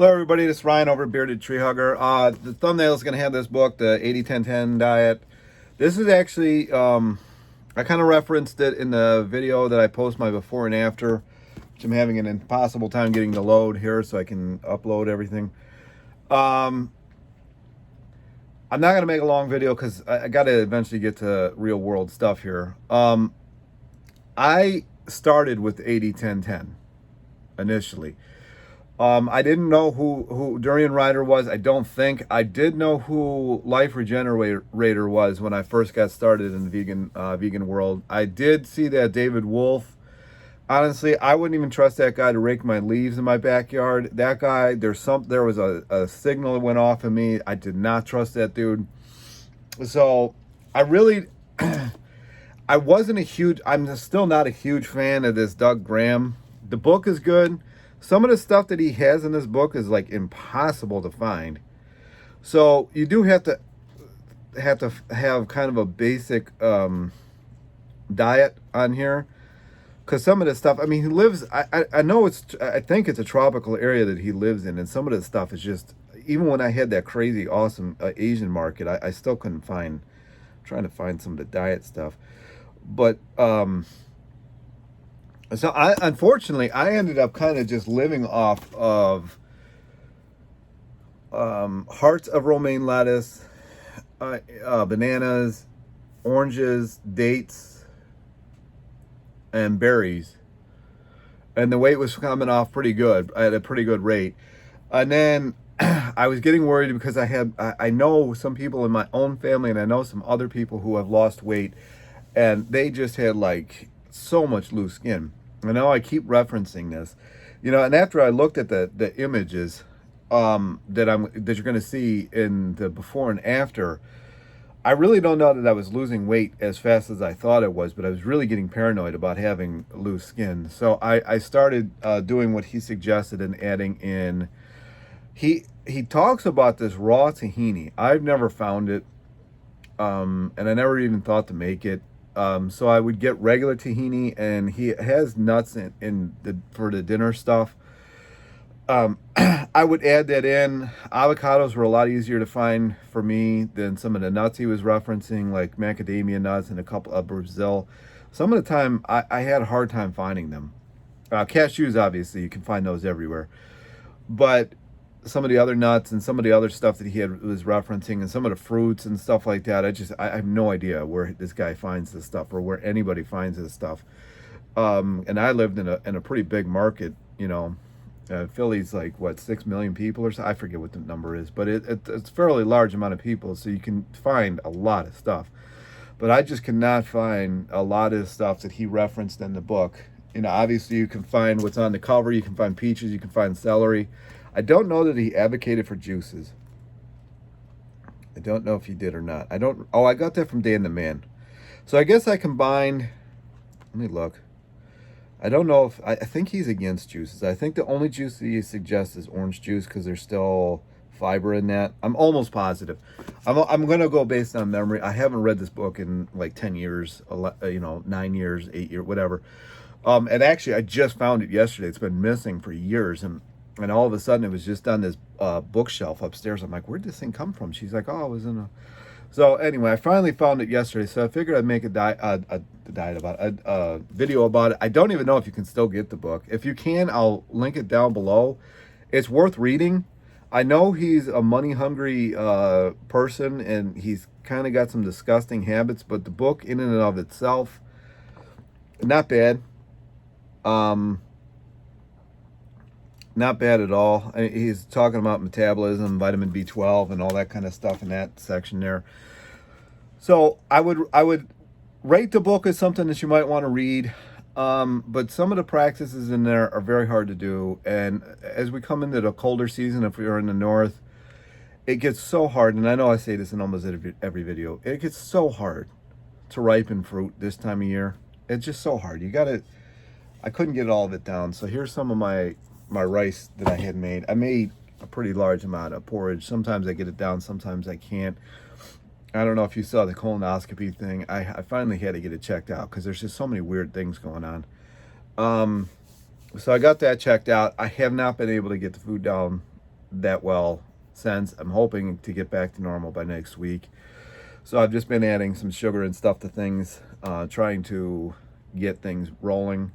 Hello, everybody. This is Ryan over at Bearded Tree Hugger. The thumbnail is going to have this book, the 80-10-10 Diet. This is actually, I kind of referenced it in the video that I post my before and after, which I'm having an impossible time getting to load here so I can upload everything. I'm not going to make a long video because I got to eventually get to real world stuff here. I started with 80-10-10 initially. I didn't know who Durianrider was. I don't think. I did know who Life Regenerator was when I first got started in the vegan world. I did see that David Wolf. Honestly, I wouldn't even trust that guy to rake my leaves in my backyard. That guy, there was a signal that went off in me. I did not trust that dude. So I really, I'm still not a huge fan of this Doug Graham. The book is good. Some of the stuff that he has in this book is like impossible to find. So you do have to have kind of a basic diet on here, because some of the stuff, I mean, he lives, I know I think it's a tropical area that he lives in, and some of the stuff is just, even when I had that crazy awesome Asian market, I still couldn't find, I'm trying to find some of the diet stuff. But so unfortunately, I ended up kind of just living off of hearts of romaine lettuce, bananas, oranges, dates, and berries. And the weight was coming off pretty good, at a pretty good rate. And then I was getting worried because I know some people in my own family, and I know some other people who have lost weight, and they just had like so much loose skin. I know I keep referencing this, and after I looked at the images that you're going to see in the before and after, I really don't know that I was losing weight as fast as I thought it was, but I was really getting paranoid about having loose skin. So I started doing what he suggested and adding in. He talks about this raw tahini. I've never found it, and I never even thought to make it. So I would get regular tahini, and he has nuts for the dinner stuff. I would add that in. Avocados were a lot easier to find for me than some of the nuts he was referencing, like macadamia nuts and a couple of Brazil. Some of the time, I had a hard time finding them. Cashews, obviously, you can find those everywhere. But some of the other nuts and some of the other stuff that was referencing, and some of the fruits and stuff like that, I have no idea where this guy finds this stuff or where anybody finds this stuff. And I lived in a pretty big market, Philly's like what, 6 million people or so, I forget what the number is, but it's a fairly large amount of people, so you can find a lot of stuff. But I just cannot find a lot of stuff that he referenced in the book. Obviously you can find what's on the cover, you can find peaches, you can find celery. I don't know that he advocated for juices. I don't know if he did or not. I got that from Dan the Man. So I guess I combined, let me look. I don't know if, I think he's against juices. I think the only juice that he suggests is orange juice because there's still fiber in that. I'm almost positive. I'm going to go based on memory. I haven't read this book in like 10 years, 9 years, 8 years, whatever. And actually, I just found it yesterday. It's been missing for years, and all of a sudden it was just on this bookshelf upstairs. I'm like, where'd this thing come from? She's like, oh, it was in a... So anyway, I finally found it yesterday, so I figured I'd make a video about it. I don't even know if you can still get the book. If you can, I'll link it down below. It's worth reading. I know he's a money-hungry person, and he's kind of got some disgusting habits, but the book in and of itself, not bad. Not bad at all. He's talking about metabolism, vitamin B12, and all that kind of stuff in that section there. So I would rate the book as something that you might want to read. But some of the practices in there are very hard to do. And as we come into the colder season, if you're in the north, it gets so hard. And I know I say this in almost every video. It gets so hard to ripen fruit this time of year. It's just so hard. I couldn't get all of it down. So here's some of my rice that I had made. I made a pretty large amount of porridge. Sometimes I get it down, sometimes I can't. I don't know if you saw the colonoscopy thing. I finally had to get it checked out because there's just so many weird things going on. So I got that checked out. I have not been able to get the food down that well since. I'm hoping to get back to normal by next week. So I've just been adding some sugar and stuff to things, trying to get things rolling.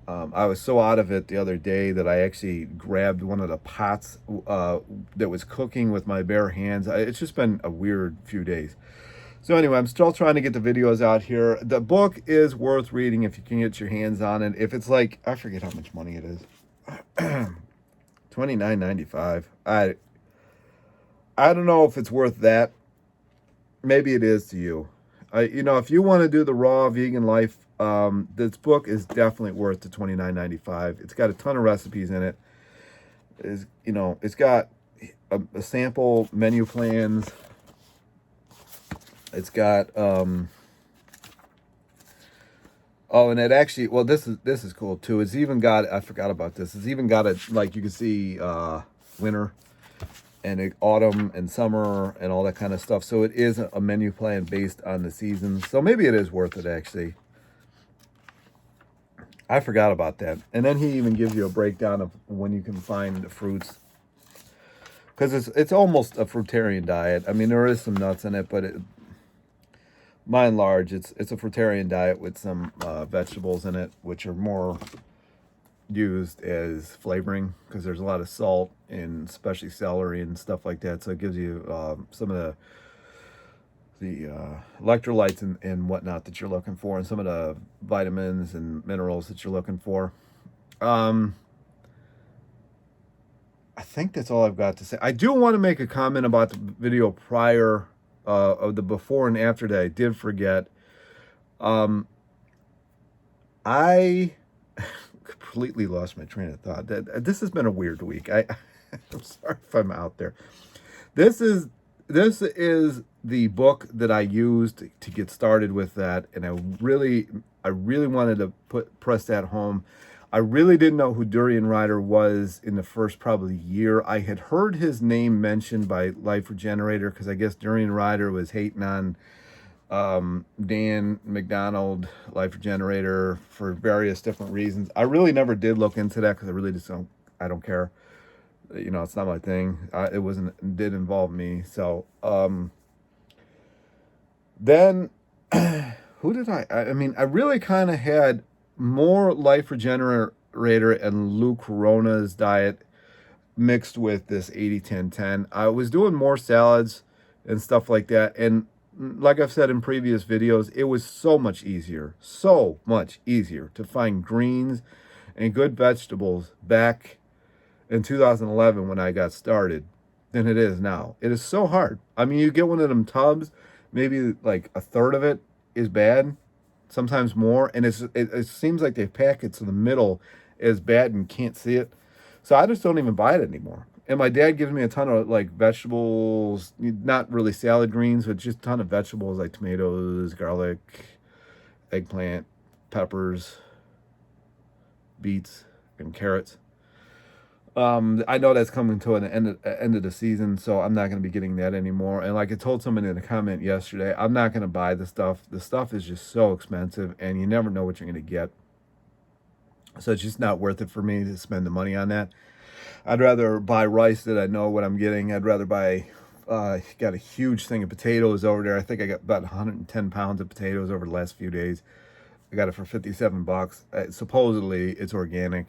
I was so out of it the other day that I actually grabbed one of the pots that was cooking with my bare hands. It's just been a weird few days. So anyway, I'm still trying to get the videos out here. The book is worth reading if you can get your hands on it. If it's like, I forget how much money it is. $29.95. I don't know if it's worth that. Maybe it is to you. If you want to do the raw vegan life, this book is definitely worth the $29.95. It's got a ton of recipes in it. It's got a sample menu plans. It's got and it actually, well, this is cool too. It's even got, I forgot about this. It's even got like you can see winter and autumn and summer and all that kind of stuff. So it is a menu plan based on the seasons. So maybe it is worth it, actually. I forgot about that. And then he even gives you a breakdown of when you can find the fruits. Because it's almost a fruitarian diet. I mean, there is some nuts in it, but by and large, it's a fruitarian diet with some vegetables in it, which are more used as flavoring because there's a lot of salt and especially celery and stuff like that. So it gives you some of the electrolytes and whatnot that you're looking for, and some of the vitamins and minerals that you're looking for. I think that's all I've got to say. I do want to make a comment about the video prior of the before and after that I did forget. I completely lost my train of thought. This has been a weird week. I'm sorry if I'm out there. This is the book that I used to get started with that, and I really wanted to press that home. I really didn't know who Durianrider was in the first probably year. I had heard his name mentioned by Life Regenerator because I guess Durianrider was hating on Dan McDonald, Life Regenerator, for various different reasons. I really never did look into that because I really just I don't care. It's not my thing. It did involve me. So, then who did I mean, I really kind of had more Life Regenerator and Lou Corona's diet mixed with this 80-10-10. I was doing more salads and stuff like that. And like I've said in previous videos, it was so much easier to find greens and good vegetables back in 2011 when I got started than it is now. It is so hard. I mean, you get one of them tubs, maybe like a third of it is bad, sometimes more, and it seems like they pack it so the middle is bad and can't see it. So I just don't even buy it anymore. And my dad gives me a ton of like vegetables, not really salad greens, but just a ton of vegetables like tomatoes, garlic, eggplant, peppers, beets, and carrots. I know that's coming to an end of the season, so I'm not going to be getting that anymore. And like I told somebody in a comment yesterday, I'm not going to buy the stuff. The stuff is just so expensive, and you never know what you're going to get. So it's just not worth it for me to spend the money on that. I'd rather buy rice that I know what I'm getting. I'd rather buy, got a huge thing of potatoes over there. I think I got about 110 pounds of potatoes over the last few days. I got it for $57. Supposedly it's organic.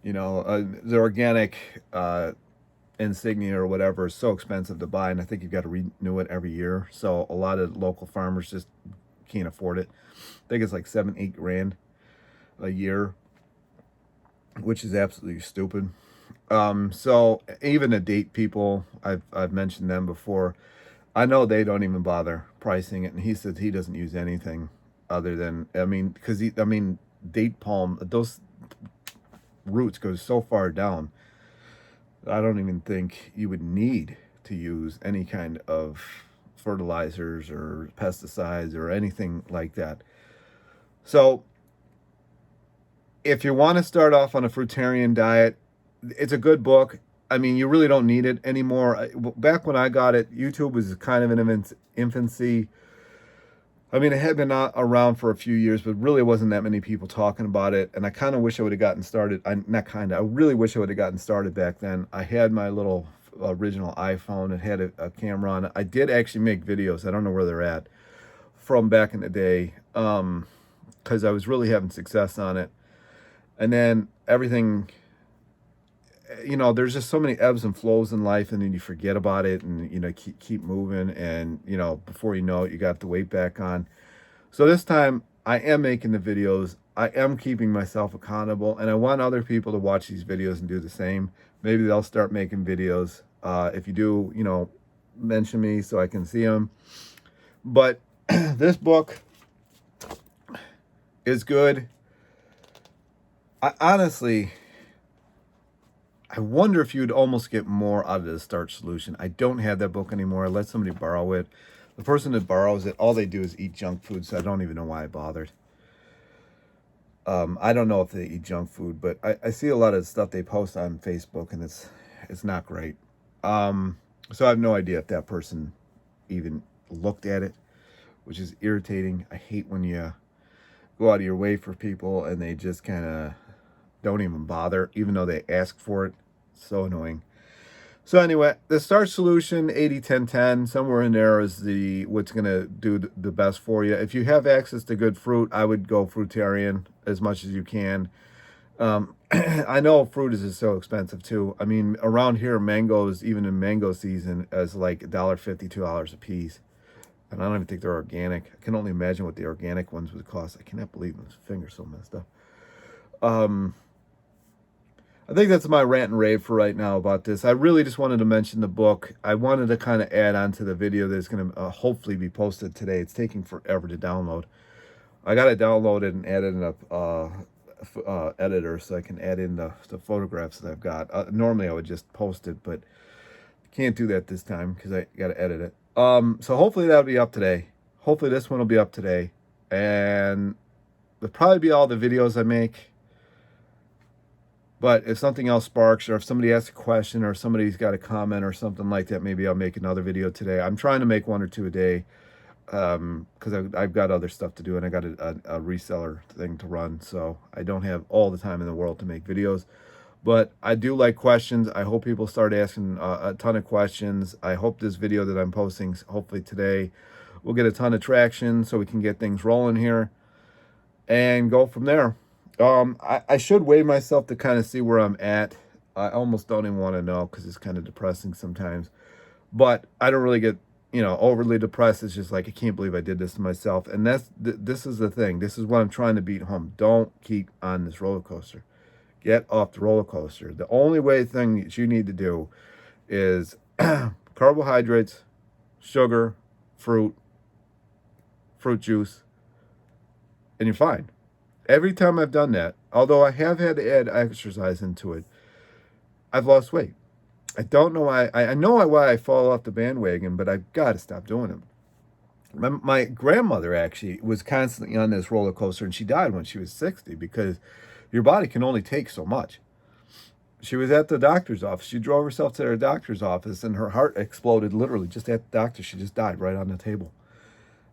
The organic insignia or whatever is so expensive to buy, and I think you've got to renew it every year. So a lot of local farmers just can't afford it. I think it's like $7-8 grand a year, which is absolutely stupid. So even the date people, I've mentioned them before. I know they don't even bother pricing it, and he says he doesn't use anything other than, because date palm, those roots go so far down, I don't even think you would need to use any kind of fertilizers or pesticides or anything like that. So if you want to start off on a fruitarian diet, it's a good book. I mean, you really don't need it anymore. Back when I got it, YouTube was kind of in infancy. I mean, it had been around for a few years, but really wasn't that many people talking about it. And I kind of wish I would have gotten started. I really wish I would have gotten started back then. I had my little original iPhone. It had a camera on it. I did actually make videos. I don't know where they're at from back in the day, because I was really having success on it. And then everything, there's just so many ebbs and flows in life, and then you forget about it, and keep moving, and before you know it, you got the weight back on. So this time I am making the videos. I am keeping myself accountable, and I want other people to watch these videos and do the same. Maybe they'll start making videos. If you do, mention me so I can see them. But this book is good. I wonder if you'd almost get more out of the Starch Solution. I don't have that book anymore. I let somebody borrow it. The person that borrows it, all they do is eat junk food, so I don't even know why I bothered. I don't know if they eat junk food, but I see a lot of stuff they post on Facebook, and it's not great. So I have no idea if that person even looked at it, which is irritating. I hate when you go out of your way for people and they just kind of don't even bother, even though they ask for it. So annoying. So anyway, the Starch Solution 80-10-10, somewhere in there is what's going to do the best for you. If you have access to good fruit, I would go fruitarian as much as you can. I know fruit is so expensive too. I mean, around here, mangoes, even in mango season, is like $1.50, $2 a piece. And I don't even think they're organic. I can only imagine what the organic ones would cost. I cannot believe my finger's so messed up. I think that's my rant and rave for right now about this. I really just wanted to mention the book. I wanted to kind of add on to the video that's going to hopefully be posted today. It's taking forever to download. I got to download it and add it in a editor so I can add in the photographs that I've got. Normally I would just post it, but can't do that this time because I got to edit it. So hopefully that'll be up today. Hopefully this one will be up today. And there'll probably be all the videos I make. But if something else sparks, or if somebody asks a question, or somebody's got a comment or something like that, maybe I'll make another video today. I'm trying to make 1 or 2 a day because I've got other stuff to do, and I got a reseller thing to run. So I don't have all the time in the world to make videos. But I do like questions. I hope people start asking a ton of questions. I hope this video that I'm posting, hopefully today, will get a ton of traction so we can get things rolling here and go from there. I should weigh myself to kind of see where I'm at. I almost don't even want to know because it's kind of depressing sometimes. But I don't really get, overly depressed. It's just like, I can't believe I did this to myself. And this is the thing. This is what I'm trying to beat home. Don't keep on this roller coaster. Get off the roller coaster. The only thing that you need to do is carbohydrates, sugar, fruit juice, and you're fine. Every time I've done that, although I have had to add exercise into it, I've lost weight. I don't know why. I know why I fall off the bandwagon, but I've got to stop doing it. My grandmother actually was constantly on this roller coaster, and she died when she was 60 because your body can only take so much. She was at the doctor's office. She drove herself to her doctor's office, and her heart exploded literally just at the doctor. She just died right on the table.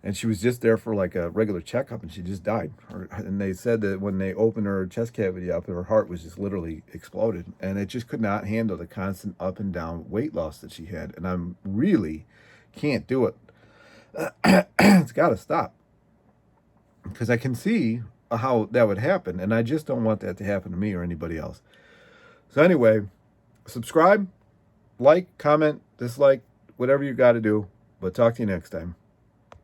And she was just there for like a regular checkup, and she just died. And they said that when they opened her chest cavity up, her heart was just literally exploded. And it just could not handle the constant up and down weight loss that she had. And I'm really can't do it. It's got to stop. Because I can see how that would happen. And I just don't want that to happen to me or anybody else. So anyway, subscribe, like, comment, dislike, whatever you got to do. But talk to you next time.